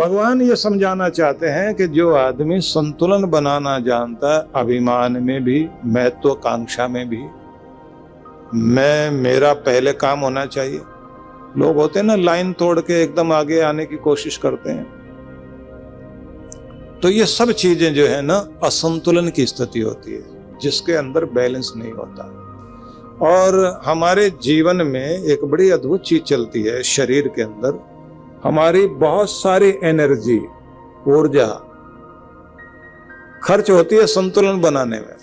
भगवान ये समझाना चाहते हैं कि जो आदमी संतुलन बनाना जानता है, अभिमान में भी, महत्वाकांक्षा में भी, मेरा पहले काम होना चाहिए। लोग होते हैं ना, लाइन तोड़ के एकदम आगे आने की कोशिश करते हैं। तो ये सब चीजें जो है ना, असंतुलन की स्थिति होती है, जिसके अंदर बैलेंस नहीं होता। और हमारे जीवन में एक बड़ी अद्भुत चीज चलती है, शरीर के अंदर हमारी बहुत सारी एनर्जी, ऊर्जा खर्च होती है संतुलन बनाने में।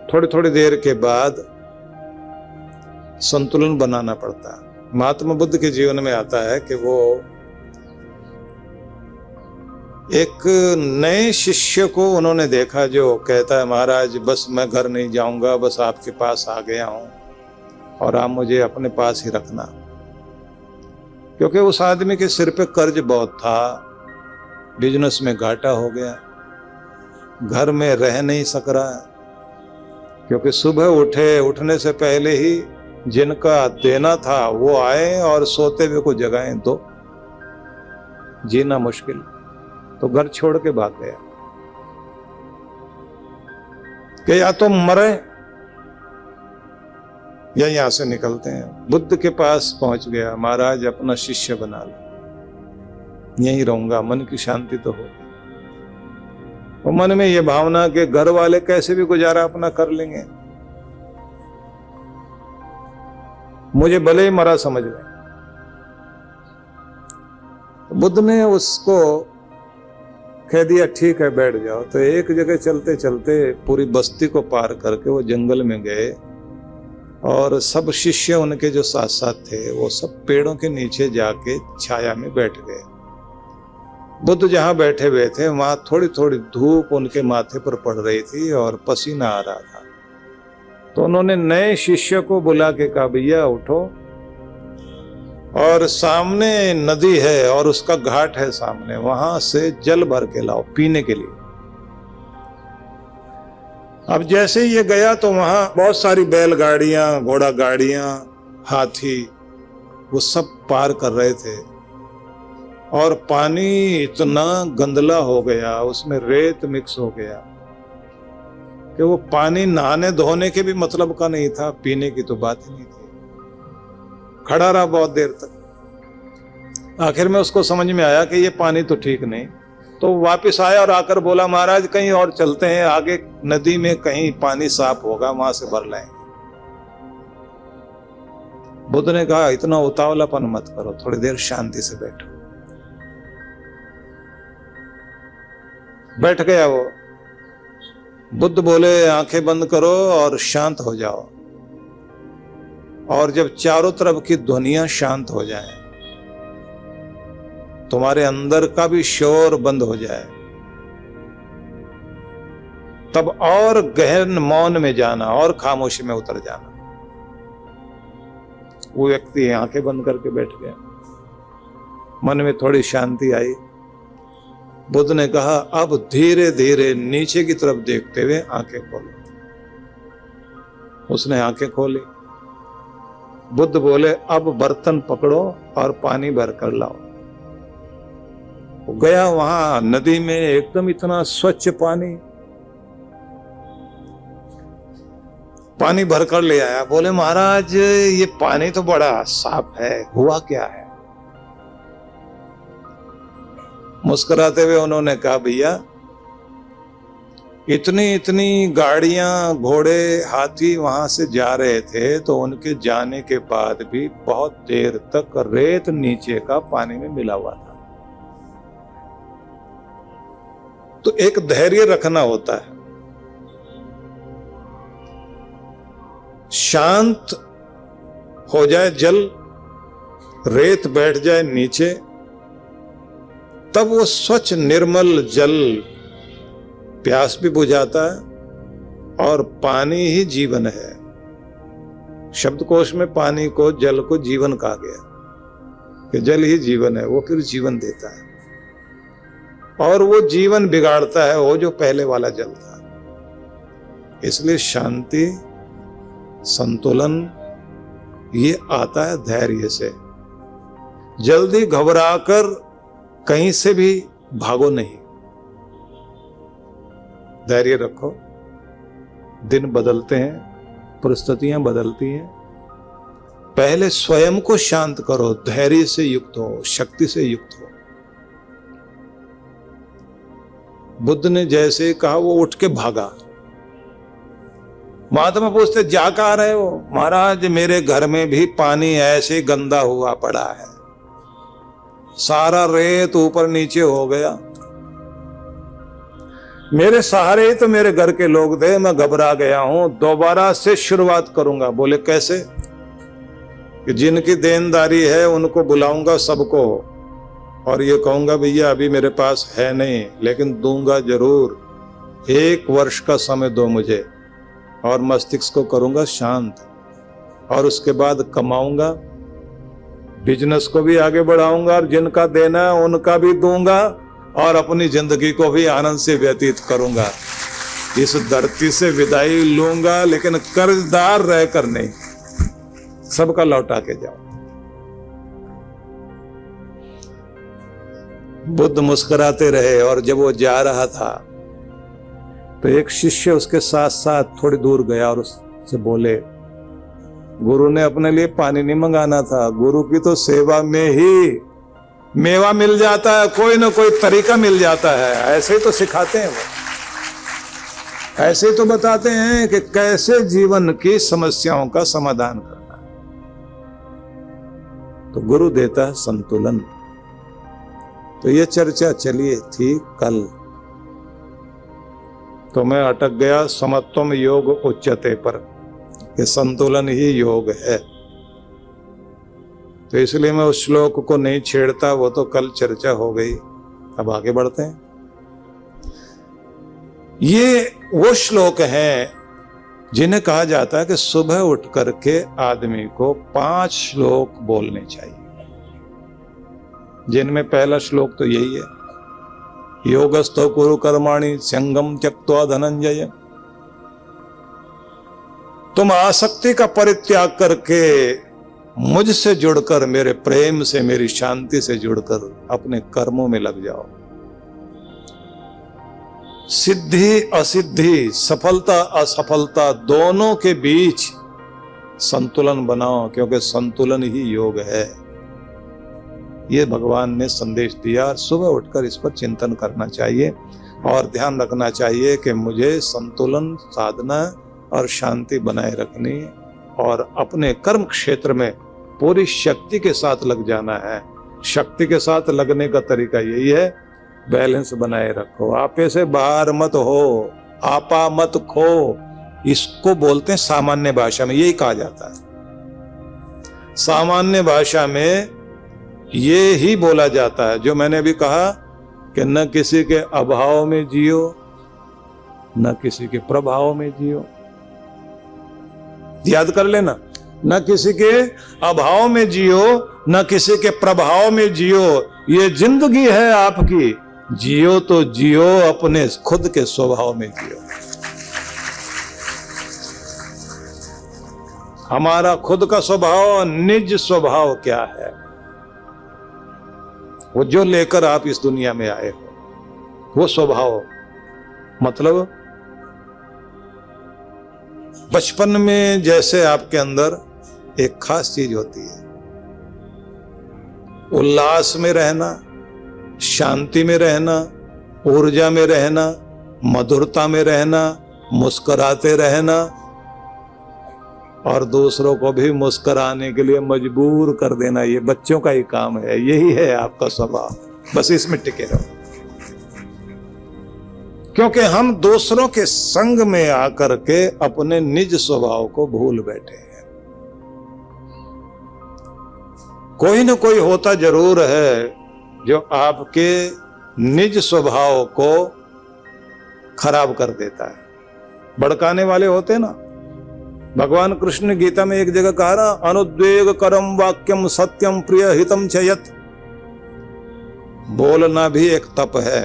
थोड़ी थोड़ी देर के बाद संतुलन बनाना पड़ता है। महात्मा बुद्ध के जीवन में आता है कि वो एक नए शिष्य को उन्होंने देखा जो कहता है, महाराज बस मैं घर नहीं जाऊंगा, बस आपके पास आ गया हूं और आप मुझे अपने पास ही रखना। क्योंकि उस आदमी के सिर पे कर्ज बहुत था, बिजनेस में घाटा हो गया, घर में रह नहीं सक रहा, क्योंकि सुबह उठने से पहले ही जिनका देना था वो आए और सोते हुए को जगाएं तो जीना मुश्किल। तो घर छोड़ के भाग गया कि या तो मरे या यहां से निकलते हैं। बुद्ध के पास पहुंच गया, महाराज अपना शिष्य बना लो, यहीं रहूंगा, मन की शांति तो हो। और मन में ये भावना कि घर वाले कैसे भी गुजारा अपना कर लेंगे, मुझे भले ही मरा समझ लें। बुद्ध ने उसको कह दिया, ठीक है बैठ जाओ। तो एक जगह चलते चलते पूरी बस्ती को पार करके वो जंगल में गए और सब शिष्य उनके जो साथ साथ थे वो सब पेड़ों के नीचे जाके छाया में बैठ गए। बुद्ध जहां बैठे हुए थे वहां थोड़ी थोड़ी धूप उनके माथे पर पड़ रही थी और पसीना आ रहा था। तो उन्होंने नए शिष्य को बुला के कहा, भैया उठो और सामने नदी है और उसका घाट है सामने, वहां से जल भर के लाओ पीने के लिए। अब जैसे ये गया तो वहां बहुत सारी बैलगाड़ियां, घोड़ा गाड़ियां, हाथी वो सब पार कर रहे थे और पानी इतना गंदला हो गया, उसमें रेत मिक्स हो गया कि वो पानी नहाने धोने के भी मतलब का नहीं था, पीने की तो बात ही नहीं थी। खड़ा रहा बहुत देर तक। आखिर में उसको समझ में आया कि ये पानी तो ठीक नहीं, तो वापस आया और आकर बोला, महाराज कहीं और चलते हैं, आगे नदी में कहीं पानी साफ होगा, वहां से भर लाएंगे। बुद्ध ने कहा, इतना उतावलापन मत करो, थोड़ी देर शांति से बैठो। बैठ गया वो। बुद्ध बोले, आंखें बंद करो और शांत हो जाओ। और जब चारों तरफ की ध्वनियां शांत हो जाएं, तुम्हारे अंदर का भी शोर बंद हो जाए, तब और गहन मौन में जाना और खामोशी में उतर जाना। वो व्यक्ति आंखें बंद करके बैठ गया, मन में थोड़ी शांति आई। बुद्ध ने कहा, अब धीरे धीरे नीचे की तरफ देखते हुए आंखें खोलो। उसने आंखें खोली। बुद्ध बोले, अब बर्तन पकड़ो और पानी भर कर लाओ। वो गया वहां नदी में, एकदम इतना स्वच्छ पानी भरकर ले आया। बोले, महाराज ये पानी तो बड़ा साफ है, हुआ क्या है? मुस्कुराते हुए उन्होंने कहा, भैया इतनी इतनी गाड़ियां, घोड़े, हाथी वहां से जा रहे थे, तो उनके जाने के बाद भी बहुत देर तक रेत नीचे का पानी में मिला हुआ था। तो एक धैर्य रखना होता है। शांत हो जाए जल, रेत बैठ जाए नीचे, तब वो स्वच्छ निर्मल जल प्यास भी बुझाता है और पानी ही जीवन है। शब्दकोश में पानी को, जल को जीवन कहा गया कि जल ही जीवन है, वो फिर जीवन देता है और वो जीवन बिगाड़ता है वो जो पहले वाला जल था। इसलिए शांति, संतुलन ये आता है धैर्य से। जल्दी घबराकर कहीं से भी भागो नहीं, धैर्य रखो। दिन बदलते हैं, परिस्थितियां बदलती हैं। पहले स्वयं को शांत करो, धैर्य से युक्त हो, शक्ति से युक्त हो। बुद्ध ने जैसे कहा वो उठ के भागा। महात्मा पूछते जा कहाँ रहे हो? महाराज मेरे घर में भी पानी ऐसे गंदा हुआ पड़ा है, सारा रेत ऊपर नीचे हो गया। मेरे सहारे ही तो मेरे घर के लोग थे, मैं घबरा गया हूं, दोबारा से शुरुआत करूंगा। बोले कैसे? कि जिनकी देनदारी है उनको बुलाऊंगा सबको, और ये कहूंगा भैया अभी मेरे पास है नहीं लेकिन दूंगा जरूर, 1 वर्ष का समय दो मुझे, और मस्तिष्क को करूंगा शांत, और उसके बाद कमाऊंगा, बिजनेस को भी आगे बढ़ाऊंगा, और जिनका देना है उनका भी दूंगा, और अपनी जिंदगी को भी आनंद से व्यतीत करूंगा। इस धरती से विदाई लूंगा लेकिन कर्जदार रहकर नहीं, सबका लौटा के जाओ। बुद्ध मुस्कुराते रहे, और जब वो जा रहा था तो एक शिष्य उसके साथ साथ थोड़ी दूर गया और उससे बोले, गुरु ने अपने लिए पानी नहीं मंगाना था, गुरु की तो सेवा में ही मेवा मिल जाता है, कोई ना कोई तरीका मिल जाता है। ऐसे ही तो सिखाते हैं वो, ऐसे ही तो बताते हैं कि कैसे जीवन की समस्याओं का समाधान करना है। तो गुरु देता है संतुलन। तो ये चर्चा चली थी कल, तो मैं अटक गया समत्वम योग उच्यते पर, कि संतुलन ही योग है। तो इसलिए मैं उस श्लोक को नहीं छेड़ता, वो तो कल चर्चा हो गई। अब आगे बढ़ते हैं। ये वो श्लोक हैं जिन्हें कहा जाता है कि सुबह उठ करके आदमी को 5 श्लोक बोलने चाहिए, जिनमें पहला श्लोक तो यही है, योगस्थो कुरु कर्माणि संगम त्यक्त्वा धनंजय। तुम आसक्ति का परित्याग करके मुझसे जुड़कर, मेरे प्रेम से, मेरी शांति से जुड़कर अपने कर्मों में लग जाओ। सिद्धि असिद्धि, सफलता असफलता, दोनों के बीच संतुलन बनाओ, क्योंकि संतुलन ही योग है। ये भगवान ने संदेश दिया। सुबह उठकर इस पर चिंतन करना चाहिए और ध्यान रखना चाहिए कि मुझे संतुलन, साधना और शांति बनाए रखनी, और अपने कर्म क्षेत्र में पूरी शक्ति के साथ लग जाना है। शक्ति के साथ लगने का तरीका यही है, बैलेंस बनाए रखो, आपे से बाहर मत हो, आपा मत खो। इसको बोलते हैं सामान्य भाषा में, यही कहा जाता है। सामान्य भाषा में ये ही बोला जाता है जो मैंने अभी कहा कि न किसी के अभाव में जियो, न किसी के प्रभाव में जियो। याद कर लेना, न किसी के अभाव में जियो, न किसी के प्रभाव में जियो। ये जिंदगी है आपकी, जियो तो जियो अपने खुद के स्वभाव में जियो। हमारा खुद का स्वभाव, निज स्वभाव क्या है, वो जो लेकर आप इस दुनिया में आए हो, वो स्वभाव। मतलब बचपन में जैसे आपके अंदर एक खास चीज होती है, उल्लास में रहना, शांति में रहना, ऊर्जा में रहना, मधुरता में रहना, मुस्कुराते रहना, और दूसरों को भी मुस्कुराने के लिए मजबूर कर देना। ये बच्चों का ही काम है, यही है आपका स्वभाव। बस इसमें टिके रहो, क्योंकि हम दूसरों के संग में आकर के अपने निज स्वभाव को भूल बैठे हैं। कोई ना कोई होता जरूर है जो आपके निज स्वभाव को खराब कर देता है। भड़काने वाले होते हैं ना। भगवान कृष्ण ने गीता में एक जगह कहा ना, अनुद्वेग करम वाक्यम सत्यम प्रिय हितम चयत। बोलना भी एक तप है।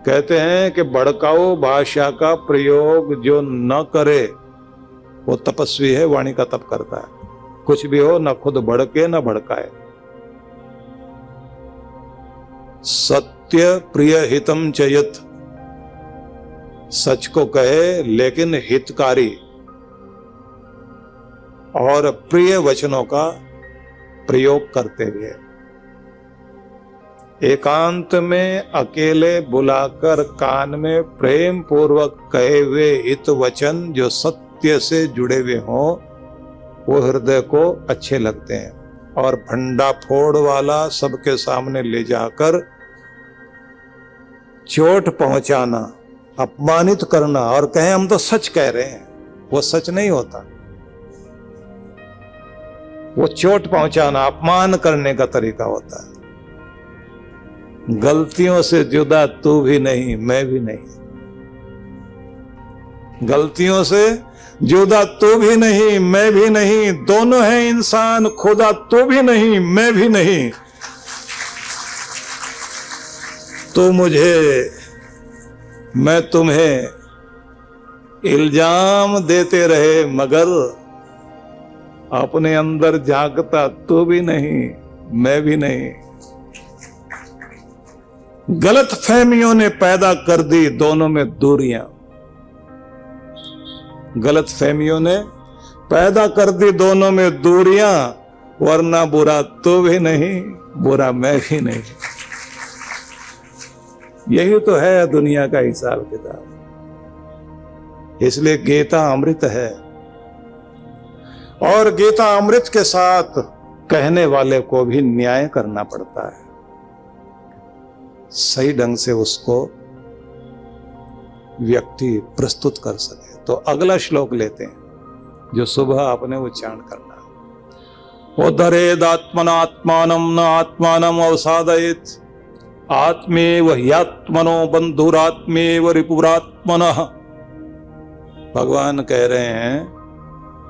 कहते हैं कि भड़काऊ भाषा का प्रयोग जो न करे वो तपस्वी है, वाणी का तप करता है। कुछ भी हो, ना खुद भड़के ना भड़काए। सत्य प्रिय हितम चयत, सच को कहे लेकिन हितकारी और प्रिय वचनों का प्रयोग करते हुए। एकांत में अकेले बुलाकर कान में प्रेम पूर्वक कहे हुए हित वचन जो सत्य से जुड़े हुए हों वो हृदय को अच्छे लगते हैं। और भंडा फोड़ वाला सबके सामने ले जाकर चोट पहुंचाना, अपमानित करना और कहें हम तो सच कह रहे हैं, वो सच नहीं होता। वो चोट पहुंचाना, अपमान करने का तरीका होता है। गलतियों से जुदा तू भी नहीं, मैं भी नहीं। गलतियों से जुदा तू भी नहीं, मैं भी नहीं, दोनों हैं इंसान, खुदा तू भी नहीं, मैं भी नहीं। तू मुझे, मैं तुम्हें इल्जाम देते रहे मगर अपने अंदर जागता तू भी नहीं, मैं भी नहीं। गलत फहमियों ने पैदा कर दी दोनों में दूरियां। गलत फहमियों ने पैदा कर दी दोनों में दूरियां, वरना बुरा तू भी नहीं, बुरा मैं भी नहीं। यही तो है दुनिया का हिसाब किताब। इसलिए गीता अमृत है और गीता अमृत के साथ कहने वाले को भी न्याय करना पड़ता है, सही ढंग से उसको व्यक्ति प्रस्तुत कर सके। तो अगला श्लोक लेते हैं जो सुबह आपने उच्चारण करना। उद्धरेदात्मनात्मानं न आत्मानं अवसादयेत्, आत्मेव ह्यात्मनो बंधुरात्मेव रिपुरात्मनः। भगवान कह रहे हैं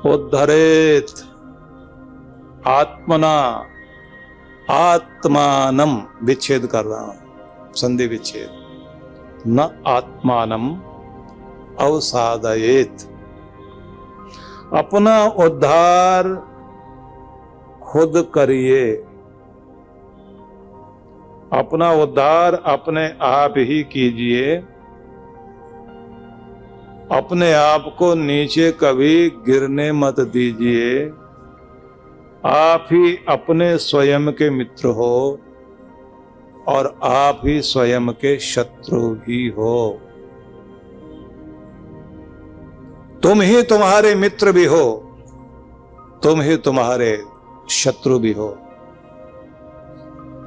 उद्धरेत आत्मना, आत्मानम विच्छेद कर रहा हूं, संधि विच्छेद, न आत्मानम अवसादयेत। अपना उद्धार खुद करिए, अपना उद्धार अपने आप ही कीजिए। अपने आप को नीचे कभी गिरने मत दीजिए। आप ही अपने स्वयं के मित्र हो और आप ही स्वयं के शत्रु भी हो। तुम ही तुम्हारे मित्र भी हो, तुम ही तुम्हारे शत्रु भी हो।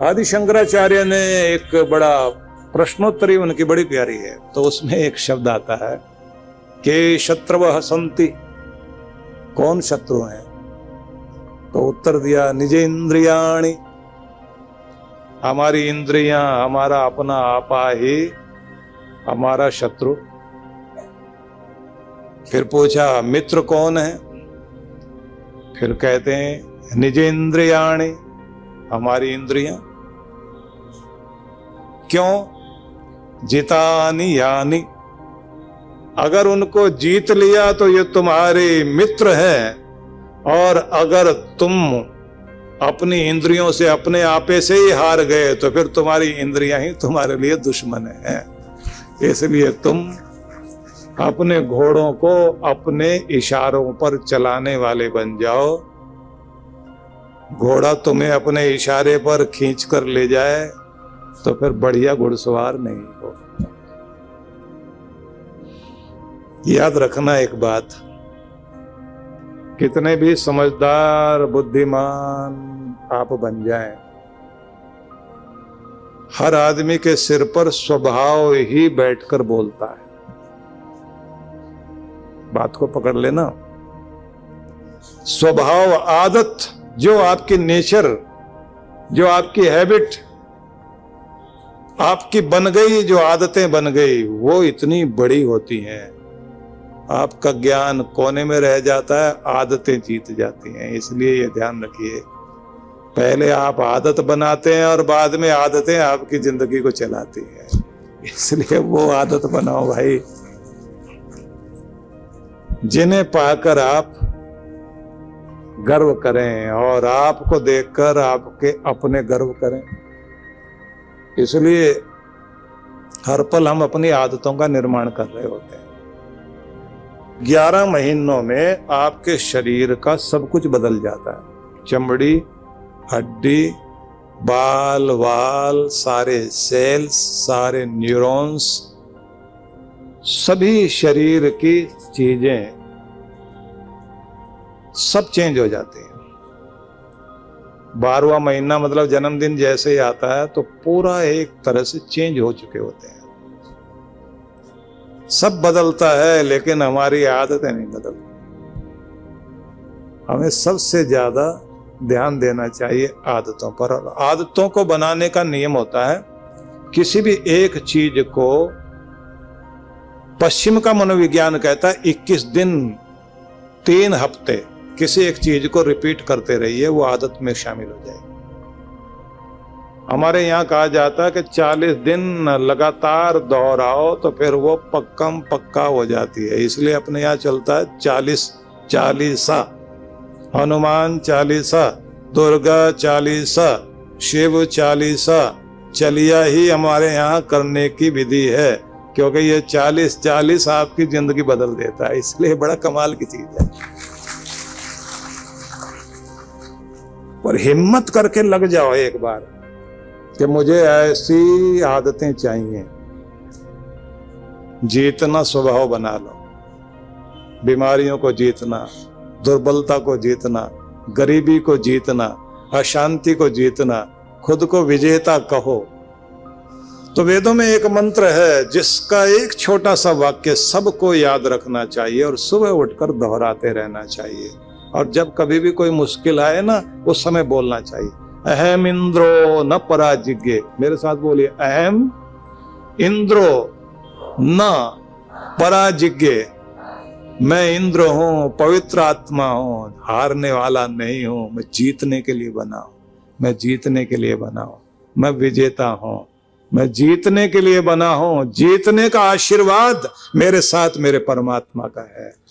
आदि शंकराचार्य ने एक बड़ा प्रश्नोत्तरी उनकी बड़ी प्यारी है, तो उसमें एक शब्द आता है के शत्रवः सन्ति, कौन शत्रु हैं? तो उत्तर दिया निजेन्द्रियाणि, हमारी इंद्रियां, हमारा अपना आपा ही हमारा शत्रु। फिर पूछा मित्र कौन है? फिर कहते हैं निजेन्द्रियाणि, हमारी इंद्रियां। क्यों? जितानि यानि, अगर उनको जीत लिया तो ये तुम्हारे मित्र हैं, और अगर तुम अपनी इंद्रियों से अपने आपे से ही हार गए तो फिर तुम्हारी इंद्रियां ही तुम्हारे लिए दुश्मन है। इसलिए तुम अपने घोड़ों को अपने इशारों पर चलाने वाले बन जाओ। घोड़ा तुम्हें अपने इशारे पर खींच कर ले जाए तो फिर बढ़िया घुड़सवार नहीं हो। याद रखना एक बात, कितने भी समझदार बुद्धिमान आप बन जाएं, हर आदमी के सिर पर स्वभाव ही बैठकर बोलता है। बात को पकड़ लेना। स्वभाव, आदत, जो आपकी नेचर, जो आपकी हैबिट आपकी बन गई, जो आदतें बन गई, वो इतनी बड़ी होती हैं। आपका ज्ञान कोने में रह जाता है, आदतें जीत जाती हैं। इसलिए ये ध्यान रखिए, पहले आप आदत बनाते हैं और बाद में आदतें आपकी जिंदगी को चलाती हैं। इसलिए वो आदत बनाओ भाई जिन्हें पाकर आप गर्व करें और आपको देखकर आपके अपने गर्व करें। इसलिए हर पल हम अपनी आदतों का निर्माण कर रहे होते हैं। 11 महीनों में आपके शरीर का सब कुछ बदल जाता है। चमड़ी, हड्डी, बाल वाल, सारे सेल्स, सारे न्यूरॉन्स, सभी शरीर की चीजें सब चेंज हो जाती हैं। 12वां महीना मतलब जन्मदिन जैसे ही आता है तो पूरा एक तरह से चेंज हो चुके होते हैं। सब बदलता है लेकिन हमारी आदतें नहीं बदलती। हमें सबसे ज्यादा ध्यान देना चाहिए आदतों पर। और आदतों को बनाने का नियम होता है, किसी भी एक चीज को, पश्चिम का मनोविज्ञान कहता है 21 दिन 3 हफ्ते किसी एक चीज को रिपीट करते रहिए, वो आदत में शामिल हो जाएगी। हमारे यहाँ कहा जाता है कि 40 दिन लगातार दोहराओ तो फिर वो पक्का हो जाती है। इसलिए अपने यहाँ चलता है 40 चालीसा, हनुमान चालीसा, दुर्गा चालीसा, शिव चालीसा, चलिया ही हमारे यहाँ करने की विधि है, क्योंकि ये 40 आपकी जिंदगी बदल देता है। इसलिए बड़ा कमाल की चीज है। पर हिम्मत करके लग जाओ एक बार कि मुझे ऐसी आदतें चाहिए। जीतना स्वभाव बना लो, बीमारियों को जीतना, दुर्बलता को जीतना, गरीबी को जीतना, अशांति को जीतना, खुद को विजेता कहो। तो वेदों में एक मंत्र है जिसका एक छोटा सा वाक्य सबको याद रखना चाहिए और सुबह उठकर दोहराते रहना चाहिए। और जब कभी भी कोई मुश्किल आए ना, उस समय बोलना चाहिए, अहम इंद्रो न पराजिज्ञे। मेरे साथ बोलिए, अहम इंद्रो न पराजिज्ञे। मैं इंद्र हूं, पवित्र आत्मा हूं, हारने वाला नहीं हूं। मैं जीतने के लिए बना हूं, मैं जीतने के लिए बना हूं, मैं विजेता हूं, मैं जीतने के लिए बना हूं। जीतने का आशीर्वाद मेरे साथ मेरे परमात्मा का है।